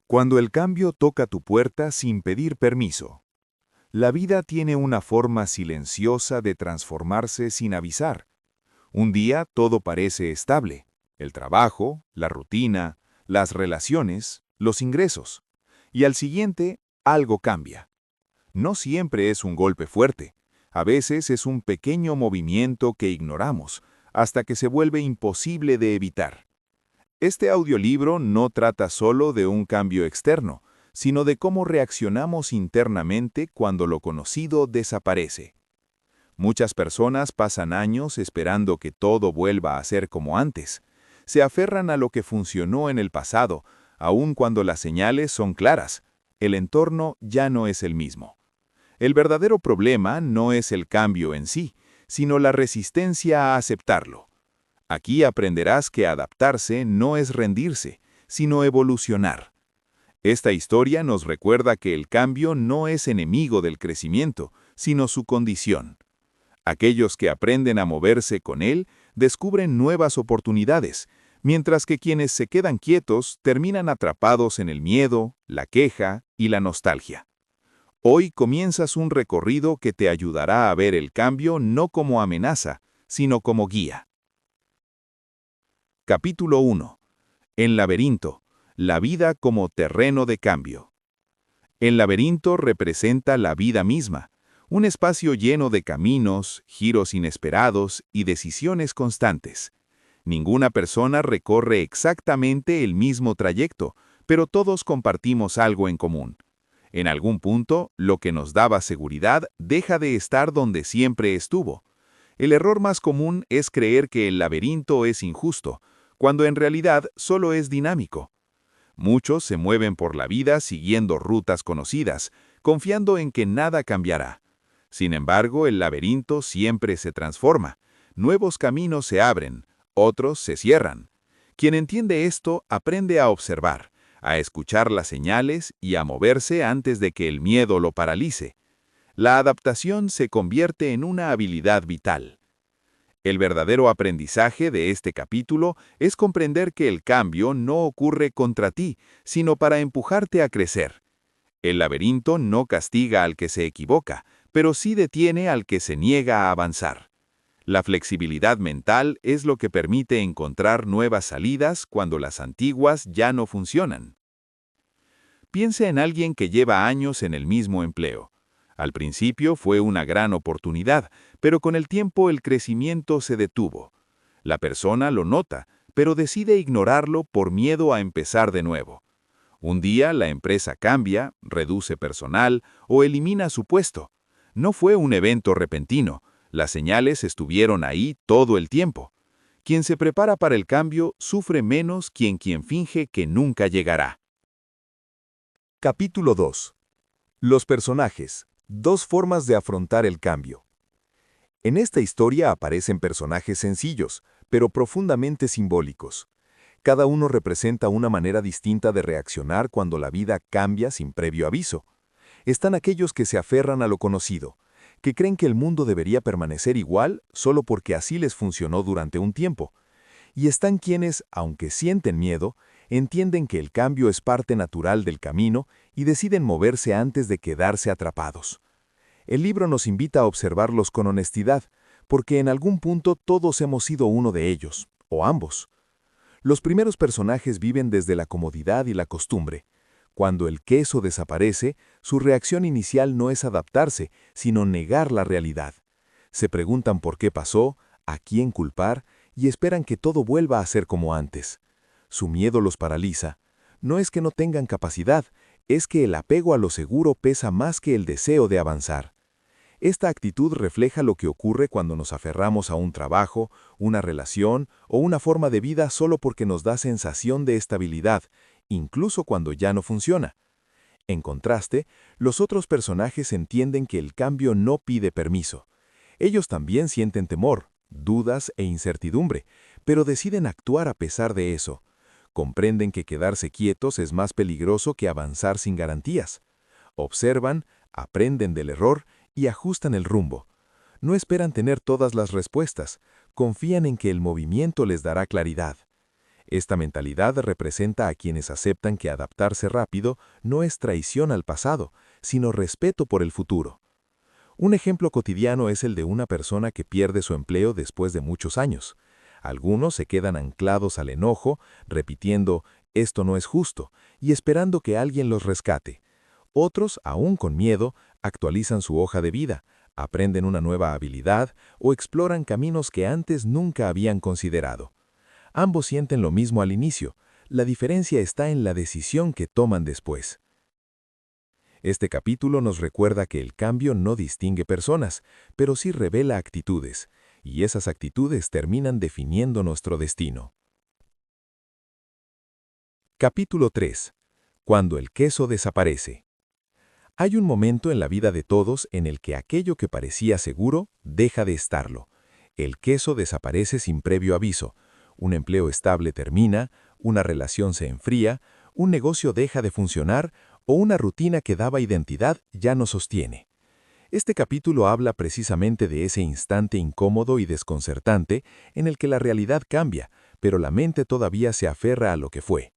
Cuando el cambio toca tu puerta sin pedir permiso. La vida tiene una forma silenciosa de transformarse sin avisar. Un día todo parece estable: el trabajo, la rutina, las relaciones, los ingresos. Y al siguiente, algo cambia. No siempre es un golpe fuerte. A veces es un pequeño movimiento que ignoramos, hasta que se vuelve imposible de evitar. Este audiolibro no trata solo de un cambio externo, sino de cómo reaccionamos internamente cuando lo conocido desaparece. Muchas personas pasan años esperando que todo vuelva a ser como antes. Se aferran a lo que funcionó en el pasado, aun cuando las señales son claras. El entorno ya no es el mismo. El verdadero problema no es el cambio en sí, sino la resistencia a aceptarlo. Aquí aprenderás que adaptarse no es rendirse, sino evolucionar. Esta historia nos recuerda que el cambio no es enemigo del crecimiento, sino su condición. Aquellos que aprenden a moverse con él descubren nuevas oportunidades, mientras que quienes se quedan quietos terminan atrapados en el miedo, la queja y la nostalgia. Hoy comienzas un recorrido que te ayudará a ver el cambio no como amenaza, sino como guía. Capítulo 1. El laberinto. La vida como terreno de cambio. El laberinto representa la vida misma, un espacio lleno de caminos, giros inesperados y decisiones constantes. Ninguna persona recorre exactamente el mismo trayecto, pero todos compartimos algo en común. En algún punto, lo que nos daba seguridad deja de estar donde siempre estuvo. El error más común es creer que el laberinto es injusto, cuando en realidad solo es dinámico. Muchos se mueven por la vida siguiendo rutas conocidas, confiando en que nada cambiará. Sin embargo, el laberinto siempre se transforma. Nuevos caminos se abren, otros se cierran. Quien entiende esto aprende a observar, a escuchar las señales y a moverse antes de que el miedo lo paralice. La adaptación se convierte en una habilidad vital. El verdadero aprendizaje de este capítulo es comprender que el cambio no ocurre contra ti, sino para empujarte a crecer. El laberinto no castiga al que se equivoca, pero sí detiene al que se niega a avanzar. La flexibilidad mental es lo que permite encontrar nuevas salidas cuando las antiguas ya no funcionan. Piense en alguien que lleva años en el mismo empleo. Al principio fue una gran oportunidad, pero con el tiempo el crecimiento se detuvo. La persona lo nota, pero decide ignorarlo por miedo a empezar de nuevo. Un día la empresa cambia, reduce personal o elimina su puesto. No fue un evento repentino, las señales estuvieron ahí todo el tiempo. Quien se prepara para el cambio sufre menos que quien finge que nunca llegará. Capítulo 2. Los personajes. Dos formas de afrontar el cambio. En esta historia aparecen personajes sencillos, pero profundamente simbólicos. Cada uno representa una manera distinta de reaccionar cuando la vida cambia sin previo aviso. Están aquellos que se aferran a lo conocido, que creen que el mundo debería permanecer igual solo porque así les funcionó durante un tiempo. Y están quienes, aunque sienten miedo, entienden que el cambio es parte natural del camino y deciden moverse antes de quedarse atrapados. El libro nos invita a observarlos con honestidad, porque en algún punto todos hemos sido uno de ellos, o ambos. Los primeros personajes viven desde la comodidad y la costumbre. Cuando el queso desaparece, su reacción inicial no es adaptarse, sino negar la realidad. Se preguntan por qué pasó, a quién culpar, y esperan que todo vuelva a ser como antes. Su miedo los paraliza. No es que no tengan capacidad, es que el apego a lo seguro pesa más que el deseo de avanzar. Esta actitud refleja lo que ocurre cuando nos aferramos a un trabajo, una relación o una forma de vida solo porque nos da sensación de estabilidad, incluso cuando ya no funciona. En contraste, los otros personajes entienden que el cambio no pide permiso. Ellos también sienten temor, dudas e incertidumbre, pero deciden actuar a pesar de eso. Comprenden que quedarse quietos es más peligroso que avanzar sin garantías. Observan, aprenden del error y ajustan el rumbo. No esperan tener todas las respuestas, confían en que el movimiento les dará claridad. Esta mentalidad representa a quienes aceptan que adaptarse rápido no es traición al pasado, sino respeto por el futuro. Un ejemplo cotidiano es el de una persona que pierde su empleo después de muchos años. Algunos se quedan anclados al enojo, repitiendo «esto no es justo» y esperando que alguien los rescate. Otros, aún con miedo, actualizan su hoja de vida, aprenden una nueva habilidad o exploran caminos que antes nunca habían considerado. Ambos sienten lo mismo al inicio, la diferencia está en la decisión que toman después. Este capítulo nos recuerda que el cambio no distingue personas, pero sí revela actitudes, y esas actitudes terminan definiendo nuestro destino. Capítulo 3. Cuando el queso desaparece. Hay un momento en la vida de todos en el que aquello que parecía seguro deja de estarlo. El queso desaparece sin previo aviso. Un empleo estable termina, una relación se enfría, un negocio deja de funcionar o una rutina que daba identidad ya no sostiene. Este capítulo habla precisamente de ese instante incómodo y desconcertante en el que la realidad cambia, pero la mente todavía se aferra a lo que fue.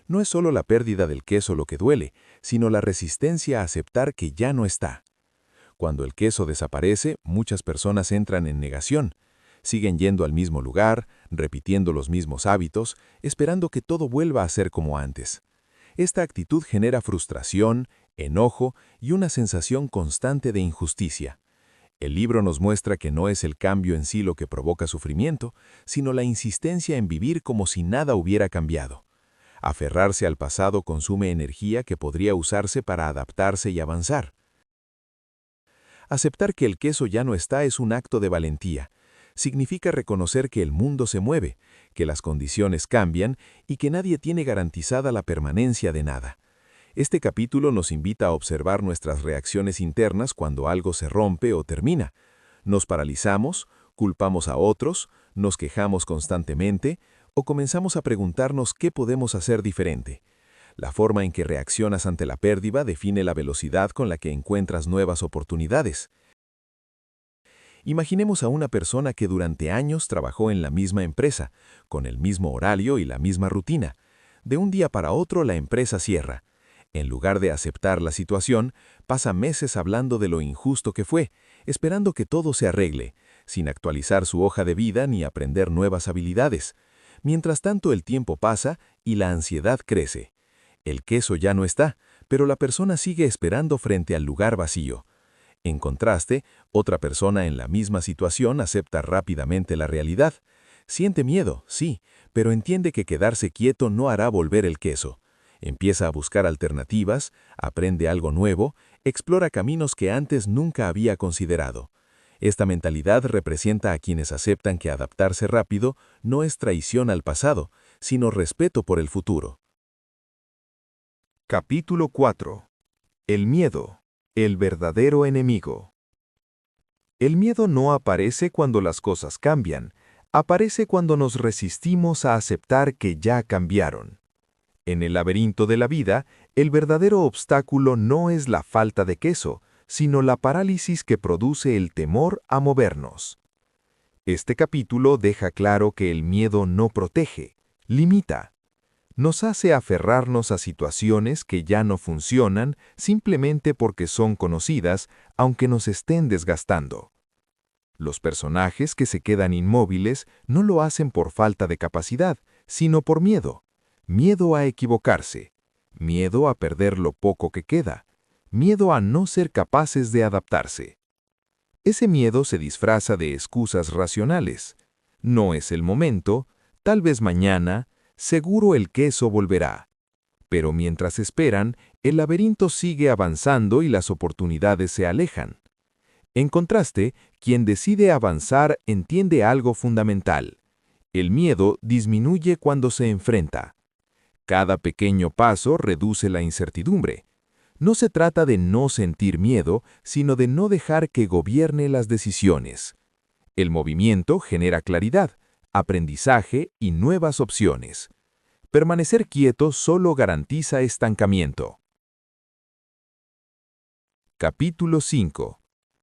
No es solo la pérdida del queso lo que duele, sino la resistencia a aceptar que ya no está. Cuando el queso desaparece, muchas personas entran en negación. Siguen yendo al mismo lugar, repitiendo los mismos hábitos, esperando que todo vuelva a ser como antes. Esta actitud genera frustración, enojo y una sensación constante de injusticia. El libro nos muestra que no es el cambio en sí lo que provoca sufrimiento, sino la insistencia en vivir como si nada hubiera cambiado. Aferrarse al pasado consume energía que podría usarse para adaptarse y avanzar. Aceptar que el queso ya no está es un acto de valentía. Significa reconocer que el mundo se mueve, que las condiciones cambian y que nadie tiene garantizada la permanencia de nada. Este capítulo nos invita a observar nuestras reacciones internas cuando algo se rompe o termina. Nos paralizamos, culpamos a otros, nos quejamos constantemente o comenzamos a preguntarnos qué podemos hacer diferente. La forma en que reaccionas ante la pérdida define la velocidad con la que encuentras nuevas oportunidades. Imaginemos a una persona que durante años trabajó en la misma empresa, con el mismo horario y la misma rutina. De un día para otro la empresa cierra. En lugar de aceptar la situación, pasa meses hablando de lo injusto que fue, esperando que todo se arregle, sin actualizar su hoja de vida ni aprender nuevas habilidades. Mientras tanto el tiempo pasa y la ansiedad crece. El queso ya no está, pero la persona sigue esperando frente al lugar vacío. En contraste, otra persona en la misma situación acepta rápidamente la realidad. Siente miedo, sí, pero entiende que quedarse quieto no hará volver el queso. Empieza a buscar alternativas, aprende algo nuevo, explora caminos que antes nunca había considerado. Esta mentalidad representa a quienes aceptan que adaptarse rápido no es traición al pasado, sino respeto por el futuro. Capítulo 4. El miedo, el verdadero enemigo. El miedo no aparece cuando las cosas cambian, aparece cuando nos resistimos a aceptar que ya cambiaron. En el laberinto de la vida, el verdadero obstáculo no es la falta de queso, sino la parálisis que produce el temor a movernos. Este capítulo deja claro que el miedo no protege, limita. Nos hace aferrarnos a situaciones que ya no funcionan simplemente porque son conocidas, aunque nos estén desgastando. Los personajes que se quedan inmóviles no lo hacen por falta de capacidad, sino por miedo. Miedo a equivocarse, miedo a perder lo poco que queda, miedo a no ser capaces de adaptarse. Ese miedo se disfraza de excusas racionales. No es el momento, tal vez mañana, seguro el queso volverá. Pero mientras esperan, el laberinto sigue avanzando y las oportunidades se alejan. En contraste, quien decide avanzar entiende algo fundamental. El miedo disminuye cuando se enfrenta. Cada pequeño paso reduce la incertidumbre. No se trata de no sentir miedo, sino de no dejar que gobierne las decisiones. El movimiento genera claridad, aprendizaje y nuevas opciones. Permanecer quieto solo garantiza estancamiento. Capítulo 5.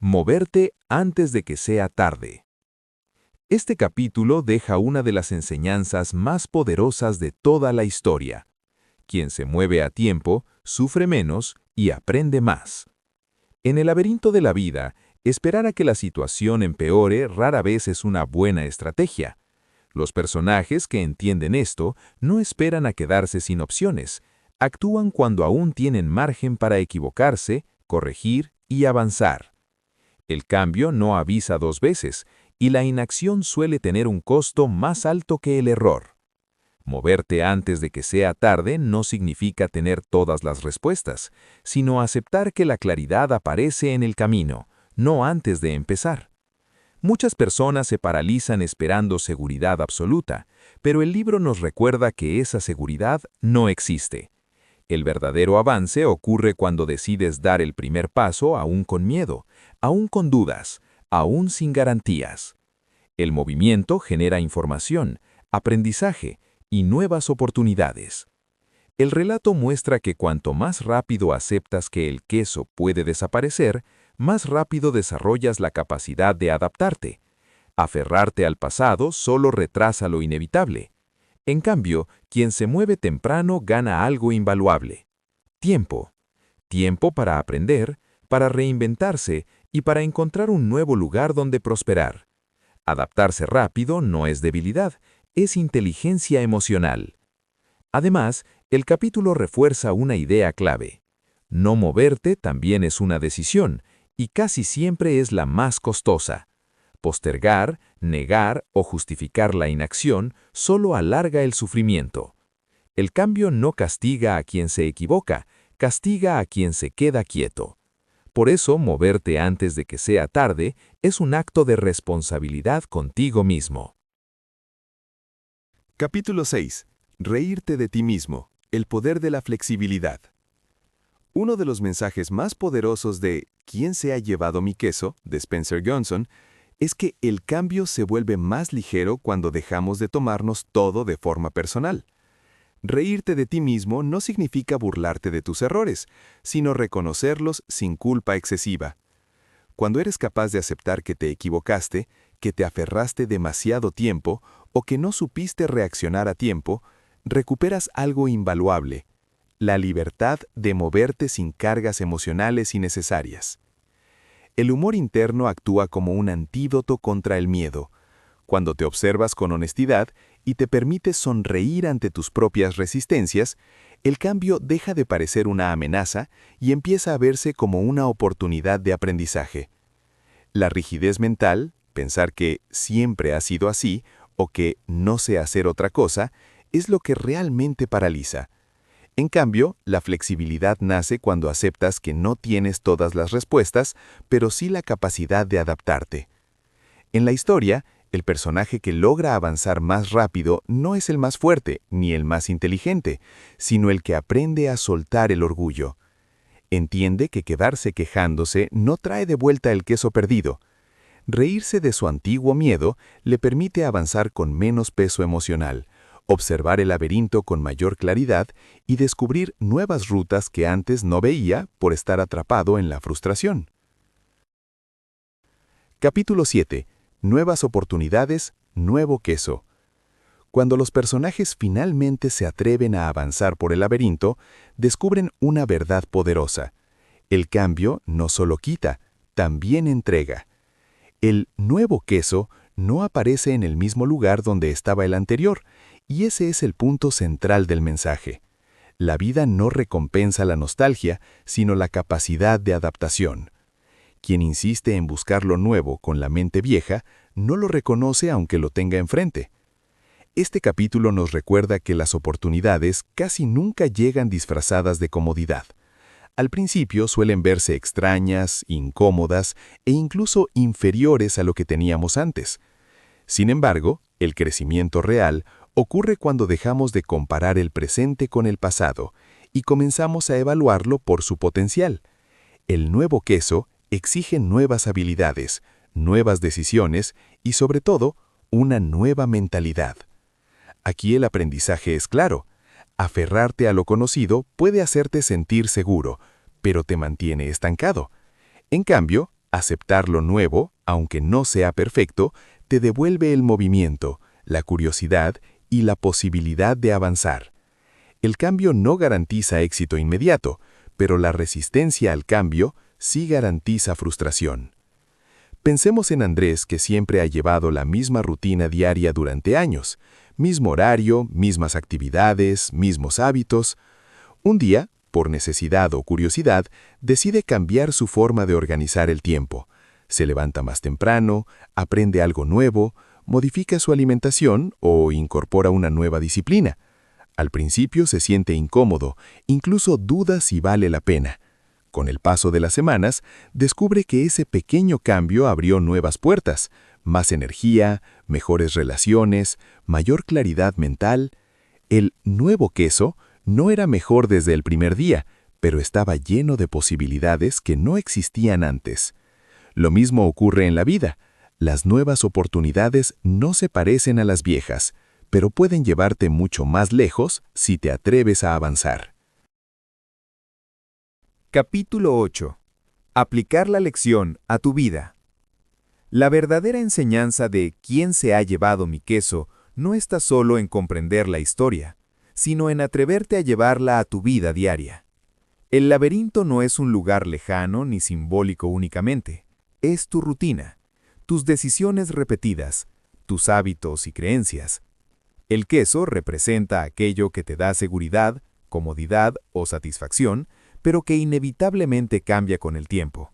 Moverte antes de que sea tarde. Este capítulo deja una de las enseñanzas más poderosas de toda la historia. Quien se mueve a tiempo, sufre menos y aprende más. En el laberinto de la vida, esperar a que la situación empeore rara vez es una buena estrategia. Los personajes que entienden esto no esperan a quedarse sin opciones, actúan cuando aún tienen margen para equivocarse, corregir y avanzar. El cambio no avisa dos veces, y la inacción suele tener un costo más alto que el error. Moverte antes de que sea tarde no significa tener todas las respuestas, sino aceptar que la claridad aparece en el camino, no antes de empezar. Muchas personas se paralizan esperando seguridad absoluta, pero el libro nos recuerda que esa seguridad no existe. El verdadero avance ocurre cuando decides dar el primer paso aún con miedo, aún con dudas, aún sin garantías. El movimiento genera información, aprendizaje y nuevas oportunidades. El relato muestra que cuanto más rápido aceptas que el queso puede desaparecer, más rápido desarrollas la capacidad de adaptarte. Aferrarte al pasado solo retrasa lo inevitable. En cambio, quien se mueve temprano gana algo invaluable. Tiempo. Tiempo para aprender, para reinventarse y para encontrar un nuevo lugar donde prosperar. Adaptarse rápido no es debilidad, es inteligencia emocional. Además, el capítulo refuerza una idea clave. No moverte también es una decisión, y casi siempre es la más costosa. Postergar, negar o justificar la inacción solo alarga el sufrimiento. El cambio no castiga a quien se equivoca, castiga a quien se queda quieto. Por eso, moverte antes de que sea tarde es un acto de responsabilidad contigo mismo. Capítulo 6. Reírte de ti mismo. El poder de la flexibilidad. Uno de los mensajes más poderosos de ¿Quién se ha llevado mi queso?, de Spencer Johnson, es que el cambio se vuelve más ligero cuando dejamos de tomarnos todo de forma personal. Reírte de ti mismo no significa burlarte de tus errores, sino reconocerlos sin culpa excesiva. Cuando eres capaz de aceptar que te equivocaste, que te aferraste demasiado tiempo o que no supiste reaccionar a tiempo, recuperas algo invaluable: la libertad de moverte sin cargas emocionales innecesarias. El humor interno actúa como un antídoto contra el miedo. Cuando te observas con honestidad y te permites sonreír ante tus propias resistencias, el cambio deja de parecer una amenaza y empieza a verse como una oportunidad de aprendizaje. La rigidez mental, pensar que siempre ha sido así o que no sé hacer otra cosa, es lo que realmente paraliza. En cambio, la flexibilidad nace cuando aceptas que no tienes todas las respuestas, pero sí la capacidad de adaptarte. En la historia, el personaje que logra avanzar más rápido no es el más fuerte ni el más inteligente, sino el que aprende a soltar el orgullo. Entiende que quedarse quejándose no trae de vuelta el queso perdido. Reírse de su antiguo miedo le permite avanzar con menos peso emocional, observar el laberinto con mayor claridad y descubrir nuevas rutas que antes no veía por estar atrapado en la frustración. Capítulo 7. Nuevas oportunidades, nuevo queso. Cuando los personajes finalmente se atreven a avanzar por el laberinto, descubren una verdad poderosa. El cambio no solo quita, también entrega. El nuevo queso no aparece en el mismo lugar donde estaba el anterior, y ese es el punto central del mensaje. La vida no recompensa la nostalgia, sino la capacidad de adaptación. Quien insiste en buscar lo nuevo con la mente vieja, no lo reconoce aunque lo tenga enfrente. Este capítulo nos recuerda que las oportunidades casi nunca llegan disfrazadas de comodidad. Al principio suelen verse extrañas, incómodas e incluso inferiores a lo que teníamos antes. Sin embargo, el crecimiento real ocurre cuando dejamos de comparar el presente con el pasado y comenzamos a evaluarlo por su potencial. El nuevo queso exige nuevas habilidades, nuevas decisiones y, sobre todo, una nueva mentalidad. Aquí el aprendizaje es claro. Aferrarte a lo conocido puede hacerte sentir seguro, pero te mantiene estancado. En cambio, aceptar lo nuevo, aunque no sea perfecto, te devuelve el movimiento, la curiosidad y la posibilidad de avanzar. El cambio no garantiza éxito inmediato, pero la resistencia al cambio sí garantiza frustración. Pensemos en Andrés, que siempre ha llevado la misma rutina diaria durante años, mismo horario, mismas actividades, mismos hábitos. Un día, por necesidad o curiosidad, decide cambiar su forma de organizar el tiempo. Se levanta más temprano, aprende algo nuevo, modifica su alimentación o incorpora una nueva disciplina. Al principio se siente incómodo, incluso duda si vale la pena. Con el paso de las semanas, descubre que ese pequeño cambio abrió nuevas puertas, más energía, mejores relaciones, mayor claridad mental. El nuevo queso no era mejor desde el primer día, pero estaba lleno de posibilidades que no existían antes. Lo mismo ocurre en la vida. Las nuevas oportunidades no se parecen a las viejas, pero pueden llevarte mucho más lejos si te atreves a avanzar. Capítulo 8. Aplicar la lección a tu vida. La verdadera enseñanza de ¿quién se ha llevado mi queso? No está solo en comprender la historia, sino en atreverte a llevarla a tu vida diaria. El laberinto no es un lugar lejano ni simbólico únicamente, es tu rutina, tus decisiones repetidas, tus hábitos y creencias. El queso representa aquello que te da seguridad, comodidad o satisfacción, pero que inevitablemente cambia con el tiempo.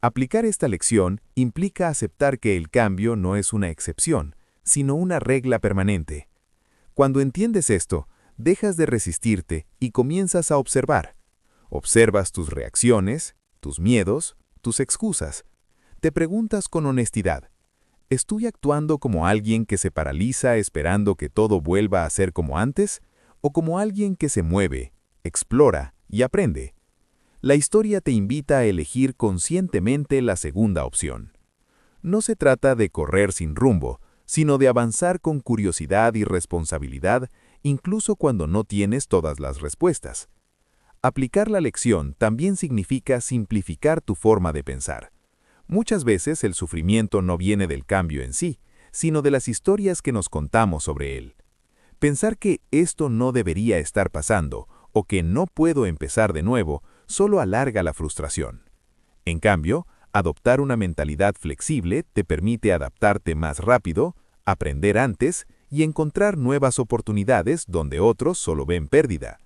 Aplicar esta lección implica aceptar que el cambio no es una excepción, sino una regla permanente. Cuando entiendes esto, dejas de resistirte y comienzas a observar. Observas tus reacciones, tus miedos, tus excusas. Te preguntas con honestidad, ¿estoy actuando como alguien que se paraliza esperando que todo vuelva a ser como antes? ¿O como alguien que se mueve, explora y aprende? La historia te invita a elegir conscientemente la segunda opción. No se trata de correr sin rumbo, sino de avanzar con curiosidad y responsabilidad, incluso cuando no tienes todas las respuestas. Aplicar la lección también significa simplificar tu forma de pensar. Muchas veces el sufrimiento no viene del cambio en sí, sino de las historias que nos contamos sobre él. Pensar que esto no debería estar pasando o que no puedo empezar de nuevo solo alarga la frustración. En cambio, adoptar una mentalidad flexible te permite adaptarte más rápido, aprender antes y encontrar nuevas oportunidades donde otros solo ven pérdida.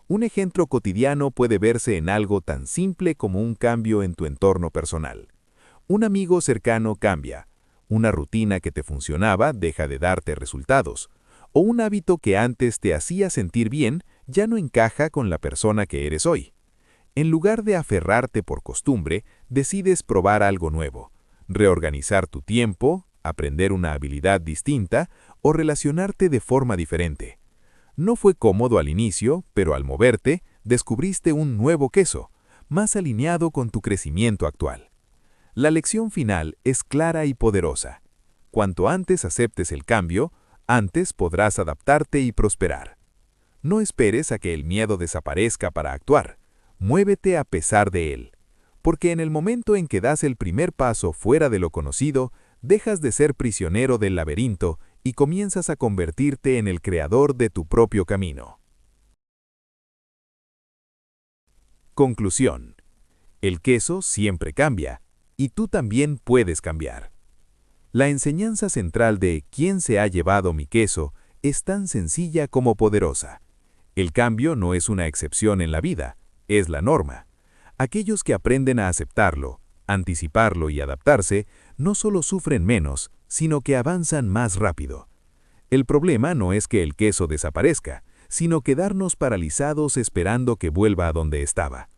Un ejemplo cotidiano puede verse en algo tan simple como un cambio en tu entorno personal. Un amigo cercano cambia, una rutina que te funcionaba deja de darte resultados, o un hábito que antes te hacía sentir bien ya no encaja con la persona que eres hoy. En lugar de aferrarte por costumbre, decides probar algo nuevo, reorganizar tu tiempo, aprender una habilidad distinta o relacionarte de forma diferente. No fue cómodo al inicio, pero al moverte, descubriste un nuevo queso, más alineado con tu crecimiento actual. La lección final es clara y poderosa. Cuanto antes aceptes el cambio, antes podrás adaptarte y prosperar. No esperes a que el miedo desaparezca para actuar. Muévete a pesar de él. Porque en el momento en que das el primer paso fuera de lo conocido, dejas de ser prisionero del laberinto y comienzas a convertirte en el creador de tu propio camino. Conclusión. El queso siempre cambia, y tú también puedes cambiar. La enseñanza central de ¿quién se ha llevado mi queso? Es tan sencilla como poderosa. El cambio no es una excepción en la vida, es la norma. Aquellos que aprenden a aceptarlo, anticiparlo y adaptarse, no solo sufren menos, sino que avanzan más rápido. El problema no es que el queso desaparezca, sino quedarnos paralizados esperando que vuelva a donde estaba.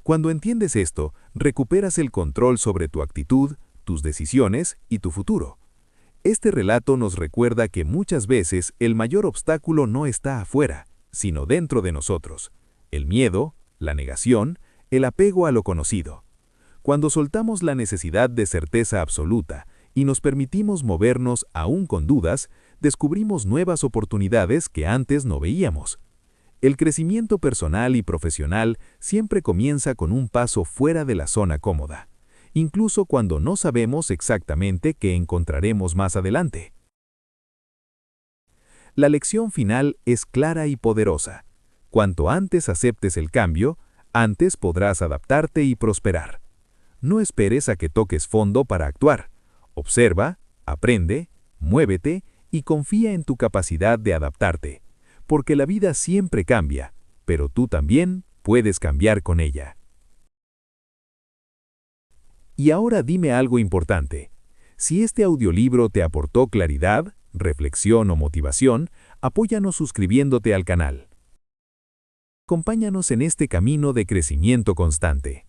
Cuando entiendes esto, recuperas el control sobre tu actitud, tus decisiones y tu futuro. Este relato nos recuerda que muchas veces el mayor obstáculo no está afuera, sino dentro de nosotros. El miedo, la negación, el apego a lo conocido. Cuando soltamos la necesidad de certeza absoluta y nos permitimos movernos aún con dudas, descubrimos nuevas oportunidades que antes no veíamos. El crecimiento personal y profesional siempre comienza con un paso fuera de la zona cómoda. incluso cuando no sabemos exactamente qué encontraremos más adelante. La lección final es clara y poderosa. Cuanto antes aceptes el cambio, antes podrás adaptarte y prosperar. No esperes a que toques fondo para actuar. Observa, aprende, muévete y confía en tu capacidad de adaptarte, porque la vida siempre cambia, pero tú también puedes cambiar con ella. Y ahora dime algo importante. Si este audiolibro te aportó claridad, reflexión o motivación, apóyanos suscribiéndote al canal. Acompáñanos en este camino de crecimiento constante.